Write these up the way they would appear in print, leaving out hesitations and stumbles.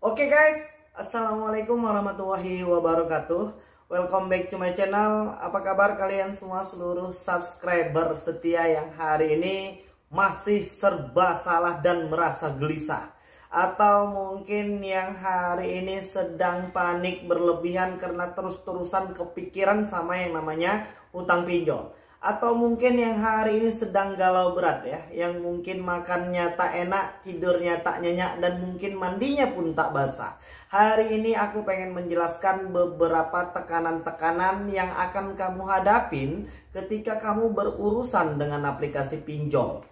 Oke guys, Assalamualaikum warahmatullahi wabarakatuh. Welcome back to my channel. Apa kabar kalian semua seluruh subscriber setia yang hari ini masih serba salah dan merasa gelisah? Atau mungkin yang hari ini sedang panik berlebihan karena terus-terusan kepikiran sama yang namanya utang pinjol? Atau mungkin yang hari ini sedang galau berat ya, yang mungkin makannya tak enak, tidurnya tak nyenyak, dan mungkin mandinya pun tak basah. Hari ini aku pengen menjelaskan beberapa tekanan-tekanan yang akan kamu hadapin ketika kamu berurusan dengan aplikasi pinjol.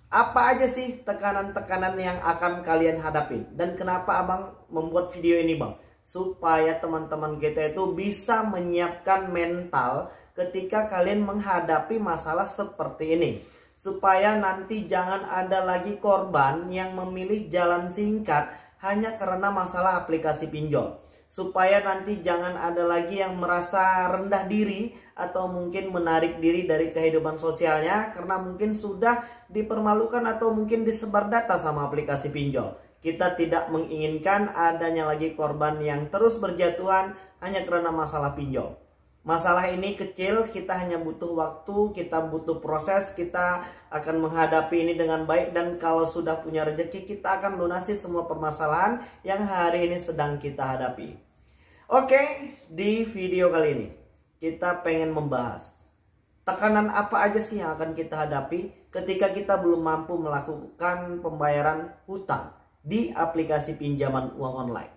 Apa aja sih tekanan-tekanan yang akan kalian hadapin? Dan kenapa abang membuat video ini bang? Supaya teman-teman kita itu bisa menyiapkan mental ketika kalian menghadapi masalah seperti ini. Supaya nanti jangan ada lagi korban yang memilih jalan singkat hanya karena masalah aplikasi pinjol. Supaya nanti jangan ada lagi yang merasa rendah diri atau mungkin menarik diri dari kehidupan sosialnya karena mungkin sudah dipermalukan atau mungkin disebar data sama aplikasi pinjol. Kita tidak menginginkan adanya lagi korban yang terus berjatuhan hanya karena masalah pinjol. Masalah ini kecil, kita hanya butuh waktu, kita butuh proses, kita akan menghadapi ini dengan baik. Dan kalau sudah punya rezeki, kita akan lunasi semua permasalahan yang hari ini sedang kita hadapi. Oke, di video kali ini kita pengen membahas tekanan apa aja sih yang akan kita hadapi ketika kita belum mampu melakukan pembayaran hutang di aplikasi pinjaman uang online.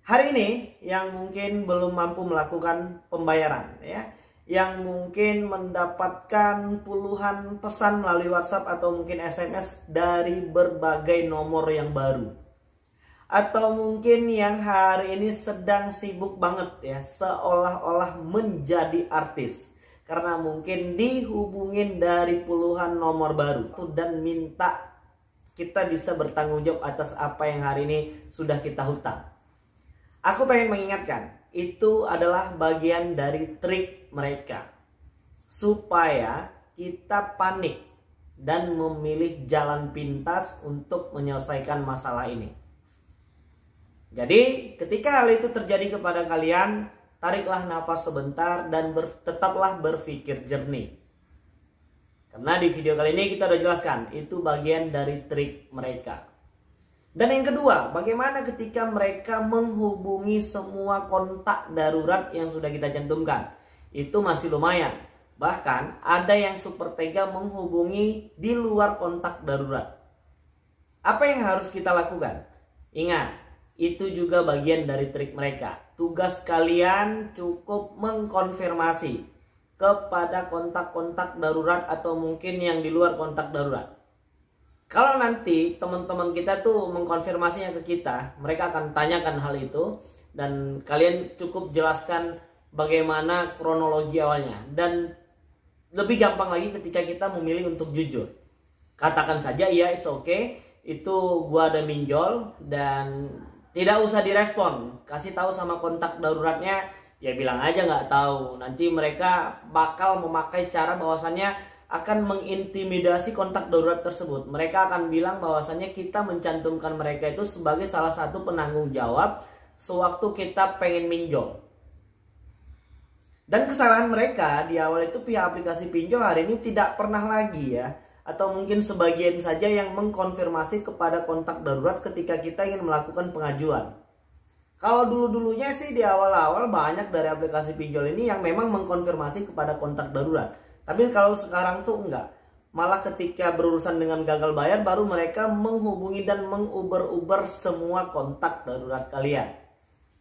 Hari ini yang mungkin belum mampu melakukan pembayaran ya, yang mungkin mendapatkan puluhan pesan melalui WhatsApp atau mungkin SMS dari berbagai nomor yang baru. Atau mungkin yang hari ini sedang sibuk banget ya, seolah-olah menjadi artis. Karena mungkin dihubungin dari puluhan nomor baru dan minta kita bisa bertanggung jawab atas apa yang hari ini sudah kita hutang. Aku pengen mengingatkan, itu adalah bagian dari trik mereka supaya kita panik dan memilih jalan pintas untuk menyelesaikan masalah ini. Jadi ketika hal itu terjadi kepada kalian, tariklah nafas sebentar dan tetaplah berpikir jernih. Karena di video kali ini kita udah jelaskan, itu bagian dari trik mereka. Dan yang kedua, bagaimana ketika mereka menghubungi semua kontak darurat yang sudah kita cantumkan? Itu masih lumayan. Bahkan ada yang super tega menghubungi di luar kontak darurat. Apa yang harus kita lakukan? Ingat, itu juga bagian dari trik mereka. Tugas kalian cukup mengkonfirmasi kepada kontak-kontak darurat atau mungkin yang di luar kontak darurat. Kalau nanti teman-teman kita tuh mengkonfirmasinya ke kita, mereka akan tanyakan hal itu dan kalian cukup jelaskan bagaimana kronologi awalnya. Dan lebih gampang lagi ketika kita memilih untuk jujur. Katakan saja, iya it's okay, itu gua ada minjol dan tidak usah direspon. Kasih tahu sama kontak daruratnya, ya bilang aja nggak tahu. Nanti mereka bakal memakai cara bahwasannya akan mengintimidasi kontak darurat tersebut. Mereka akan bilang bahwasannya kita mencantumkan mereka itu sebagai salah satu penanggung jawab sewaktu kita pengen minjol. Dan kesalahan mereka di awal itu pihak aplikasi pinjol hari ini tidak pernah lagi ya, atau mungkin sebagian saja yang mengkonfirmasi kepada kontak darurat ketika kita ingin melakukan pengajuan. Kalau dulu-dulunya sih di awal-awal banyak dari aplikasi pinjol ini yang memang mengkonfirmasi kepada kontak darurat. Tapi kalau sekarang tuh enggak. Malah ketika berurusan dengan gagal bayar baru mereka menghubungi dan menguber-uber semua kontak darurat kalian.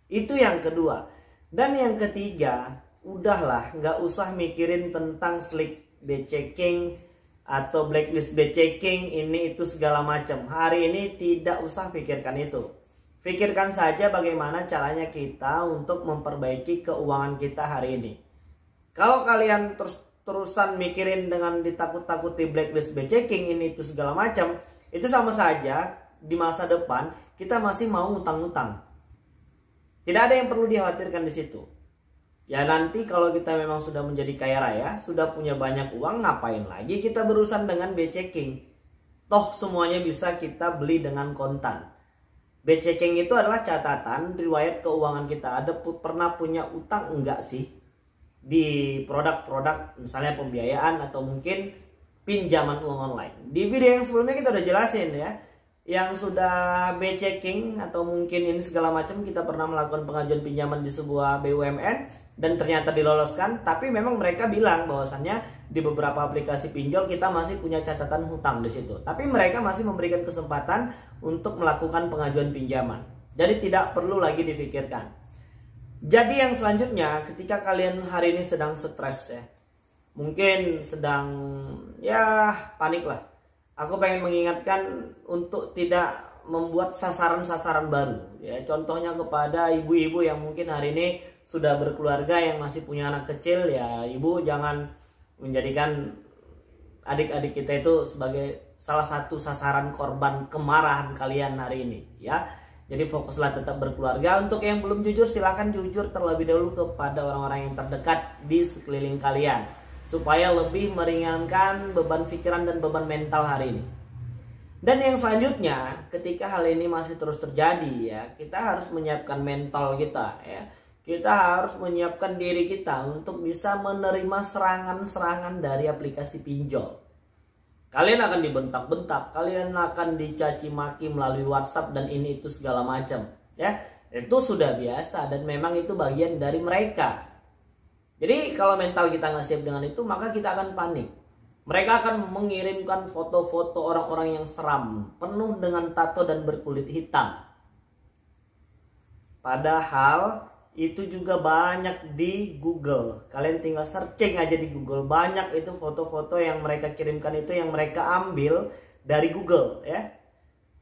Itu yang kedua. Dan yang ketiga, udahlah nggak usah mikirin tentang slick de-checking atau blacklist de-checking ini itu segala macam. Hari ini tidak usah pikirkan itu. Pikirkan saja bagaimana caranya kita untuk memperbaiki keuangan kita hari ini. Kalau kalian terusan mikirin dengan ditakut-takuti blacklist de-checking ini itu segala macam, itu sama saja di masa depan kita masih mau ngutang-ngutang. Tidak ada yang perlu dikhawatirkan di situ. Ya nanti kalau kita memang sudah menjadi kaya raya, sudah punya banyak uang, ngapain lagi kita berurusan dengan de-checking? Toh semuanya bisa kita beli dengan kontan. BCking itu adalah catatan riwayat keuangan kita. Ada pernah punya utang enggak sih di produk-produk misalnya pembiayaan atau mungkin pinjaman uang online. Di video yang sebelumnya kita udah jelasin ya, yang sudah BCking atau mungkin ini segala macam, kita pernah melakukan pengajuan pinjaman di sebuah BUMN dan ternyata diloloskan, tapi memang mereka bilang bahwasannya di beberapa aplikasi pinjol kita masih punya catatan hutang di situ. Tapi mereka masih memberikan kesempatan untuk melakukan pengajuan pinjaman. Jadi tidak perlu lagi difikirkan. Jadi yang selanjutnya, ketika kalian hari ini sedang stres ya, mungkin sedang ya panik lah. Aku pengen mengingatkan untuk tidak membuat sasaran-sasaran baru ya. Contohnya kepada ibu-ibu yang mungkin hari ini sudah berkeluarga, yang masih punya anak kecil ya, ibu jangan menjadikan adik-adik kita itu sebagai salah satu sasaran korban kemarahan kalian hari ini ya. Jadi fokuslah tetap berkeluarga. Untuk yang belum jujur, silahkan jujur terlebih dahulu kepada orang-orang yang terdekat di sekeliling kalian, supaya lebih meringankan beban pikiran dan beban mental hari ini. Dan yang selanjutnya, ketika hal ini masih terus terjadi ya, kita harus menyiapkan mental kita ya. Kita harus menyiapkan diri kita untuk bisa menerima serangan-serangan dari aplikasi pinjol. Kalian akan dibentak-bentak, kalian akan dicaci maki melalui WhatsApp dan ini itu segala macam ya. Itu sudah biasa dan memang itu bagian dari mereka. Jadi kalau mental kita nggak siap dengan itu, maka kita akan panik. Mereka akan mengirimkan foto-foto orang-orang yang seram, penuh dengan tato dan berkulit hitam. Padahal itu juga banyak di Google. Kalian tinggal searching aja di Google. Banyak itu foto-foto yang mereka kirimkan itu yang mereka ambil dari Google ya.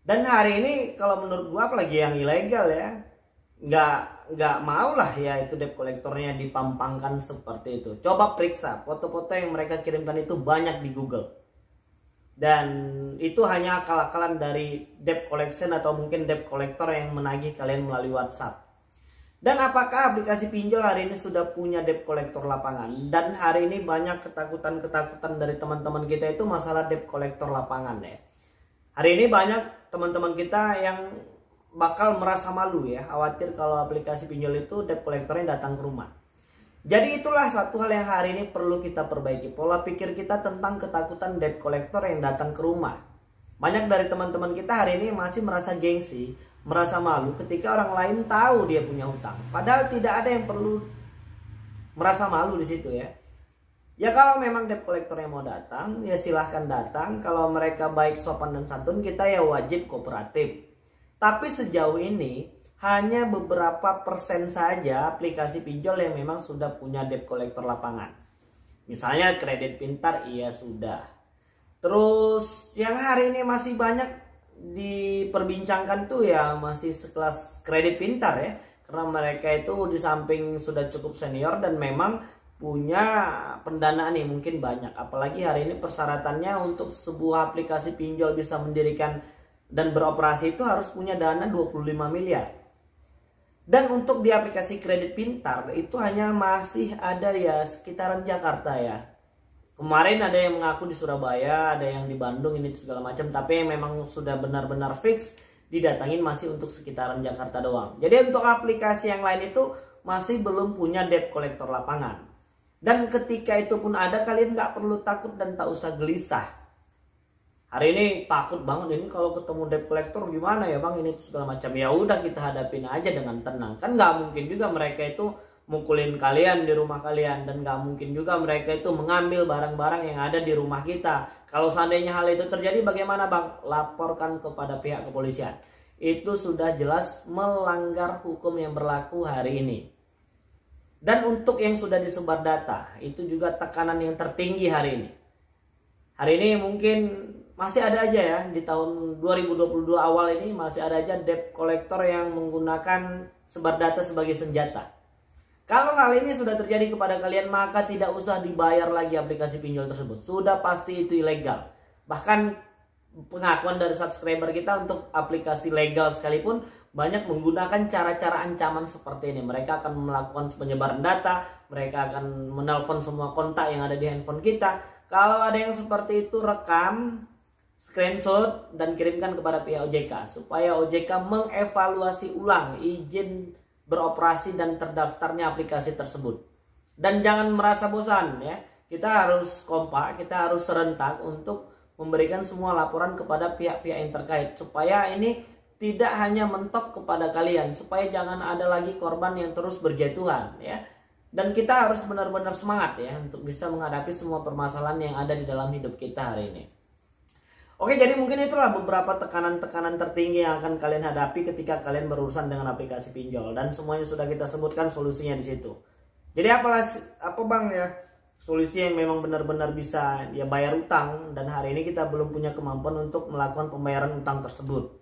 Dan hari ini kalau menurut gua, apalagi yang ilegal ya, nggak mau lah ya itu debt kolektornya dipampangkan seperti itu. Coba periksa foto-foto yang mereka kirimkan itu banyak di Google. Dan itu hanya akal-akalan dari debt collection atau mungkin debt collector yang menagih kalian melalui WhatsApp. Dan apakah aplikasi pinjol hari ini sudah punya debt collector lapangan? Dan hari ini banyak ketakutan-ketakutan dari teman-teman kita itu masalah debt collector lapangan ya. Hari ini banyak teman-teman kita yang bakal merasa malu ya, khawatir kalau aplikasi pinjol itu debt collectornya datang ke rumah. Jadi itulah satu hal yang hari ini perlu kita perbaiki, pola pikir kita tentang ketakutan debt collector yang datang ke rumah. Banyak dari teman-teman kita hari ini masih merasa gengsi, merasa malu ketika orang lain tahu dia punya hutang. Padahal tidak ada yang perlu merasa malu di situ ya. Ya kalau memang debt collectornya mau datang, ya silahkan datang. Kalau mereka baik, sopan dan santun, kita ya wajib kooperatif. Tapi sejauh ini hanya beberapa persen saja aplikasi pinjol yang memang sudah punya debt collector lapangan. Misalnya Kredit Pintar, iya sudah. Terus yang hari ini masih banyak diperbincangkan tuh ya masih sekelas Kredit Pintar ya. Karena mereka itu di samping sudah cukup senior dan memang punya pendanaan yang mungkin banyak. Apalagi hari ini persyaratannya untuk sebuah aplikasi pinjol bisa mendirikan dan beroperasi itu harus punya dana 25 miliar. Dan untuk di aplikasi Kredit Pintar itu hanya masih ada ya sekitaran Jakarta ya. Kemarin ada yang mengaku di Surabaya, ada yang di Bandung, ini segala macam. Tapi yang memang sudah benar-benar fix didatangin masih untuk sekitaran Jakarta doang. Jadi untuk aplikasi yang lain itu masih belum punya debt collector lapangan. Dan ketika itu pun ada, kalian nggak perlu takut dan tak usah gelisah. Hari ini takut banget ini kalau ketemu debt collector gimana ya bang, ini segala macam. Ya udah kita hadapin aja dengan tenang. Kan nggak mungkin juga mereka itu mukulin kalian di rumah kalian, dan nggak mungkin juga mereka itu mengambil barang-barang yang ada di rumah kita. Kalau seandainya hal itu terjadi bagaimana bang? Laporkan kepada pihak kepolisian. Itu sudah jelas melanggar hukum yang berlaku hari ini. Dan untuk yang sudah disebar data, itu juga tekanan yang tertinggi hari ini. Hari ini mungkin masih ada aja ya, di tahun 2022 awal ini masih ada aja debt collector yang menggunakan sebar data sebagai senjata. Kalau hal ini sudah terjadi kepada kalian, maka tidak usah dibayar lagi aplikasi pinjol tersebut. Sudah pasti itu ilegal. Bahkan pengakuan dari subscriber kita untuk aplikasi legal sekalipun banyak menggunakan cara-cara ancaman seperti ini. Mereka akan melakukan penyebaran data, mereka akan menelpon semua kontak yang ada di handphone kita. Kalau ada yang seperti itu, rekam screenshot dan kirimkan kepada pihak OJK supaya OJK mengevaluasi ulang izin beroperasi dan terdaftarnya aplikasi tersebut. Dan jangan merasa bosan ya. Kita harus kompak, kita harus serentak untuk memberikan semua laporan kepada pihak-pihak yang terkait supaya ini tidak hanya mentok kepada kalian, supaya jangan ada lagi korban yang terus berjatuhan ya. Dan kita harus benar-benar semangat ya untuk bisa menghadapi semua permasalahan yang ada di dalam hidup kita hari ini. Oke, jadi mungkin itulah beberapa tekanan-tekanan tertinggi yang akan kalian hadapi ketika kalian berurusan dengan aplikasi pinjol, dan semuanya sudah kita sebutkan solusinya di situ. Jadi apa Bang ya solusi yang memang benar-benar bisa ya bayar utang, dan hari ini kita belum punya kemampuan untuk melakukan pembayaran utang tersebut.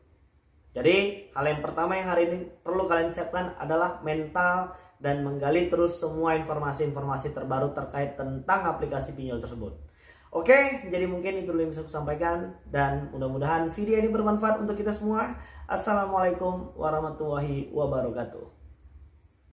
Jadi hal yang pertama yang hari ini perlu kalian siapkan adalah mental dan menggali terus semua informasi-informasi terbaru terkait tentang aplikasi pinjol tersebut. Oke, jadi mungkin itu yang bisa aku sampaikan, dan mudah-mudahan video ini bermanfaat untuk kita semua. Assalamualaikum warahmatullahi wabarakatuh.